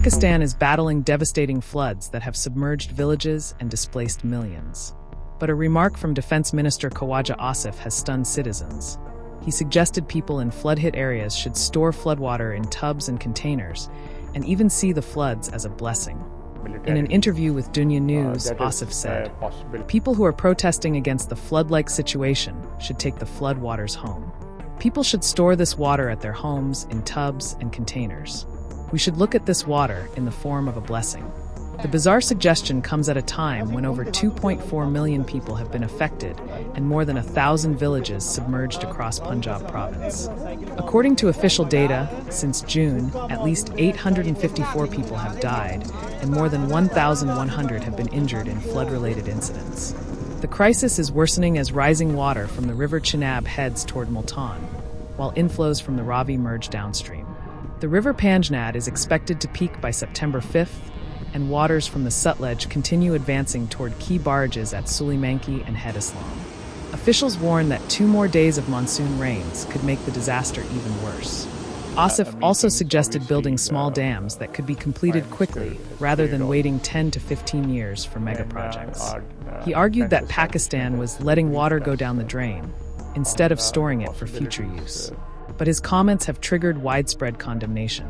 Pakistan is battling devastating floods that have submerged villages and displaced millions. But a remark from Defense Minister Khawaja Asif has stunned citizens. He suggested people in flood-hit areas should store floodwater in tubs and containers, and even see the floods as a blessing. In an interview with Dunya News, Asif said, "People who are protesting against the flood-like situation should take the floodwaters home. People should store this water at their homes in tubs and containers. We should look at this water in the form of a blessing." The bizarre suggestion comes at a time when over 2.4 million people have been affected and more than 1,000 villages submerged across Punjab province. According to official data, since June, at least 854 people have died and more than 1,100 have been injured in flood-related incidents. The crisis is worsening as rising water from the river Chenab heads toward Multan, while inflows from the Ravi merge downstream. The river Panjnad is expected to peak by September 5th, and waters from the Sutlej continue advancing toward key barrages at Sulimanki and Het Islam. Officials warn that 2 more days of monsoon rains could make the disaster even worse. Asif also suggested building small dams that could be completed quickly rather than waiting 10 to 15 years for mega projects. He argued that Pakistan was letting water go down the drain instead of storing it for future use. But his comments have triggered widespread condemnation.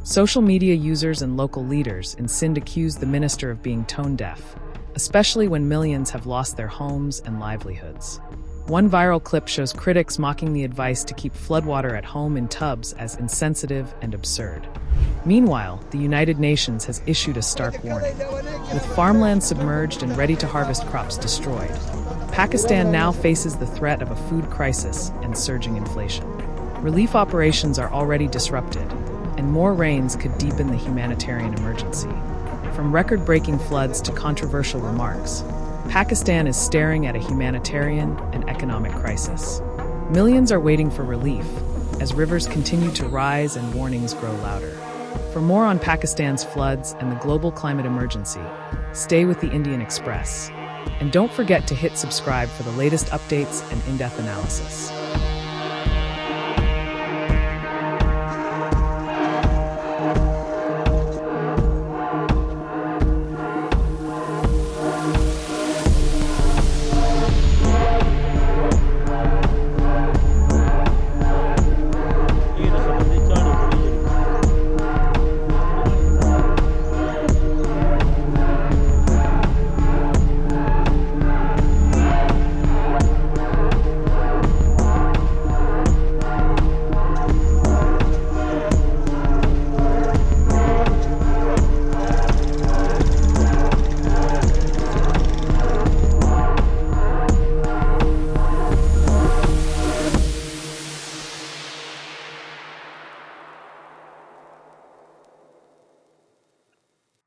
Social media users and local leaders in Sindh accuse the minister of being tone-deaf, especially when millions have lost their homes and livelihoods. One viral clip shows critics mocking the advice to keep floodwater at home in tubs as insensitive and absurd. Meanwhile, the United Nations has issued a stark warning. With farmland submerged and ready-to-harvest crops destroyed, Pakistan now faces the threat of a food crisis and surging inflation. Relief operations are already disrupted, and more rains could deepen the humanitarian emergency. From record-breaking floods to controversial remarks, Pakistan is staring at a humanitarian and economic crisis. Millions are waiting for relief as rivers continue to rise and warnings grow louder. For more on Pakistan's floods and the global climate emergency, stay with the Indian Express. And don't forget to hit subscribe for the latest updates and in-depth analysis.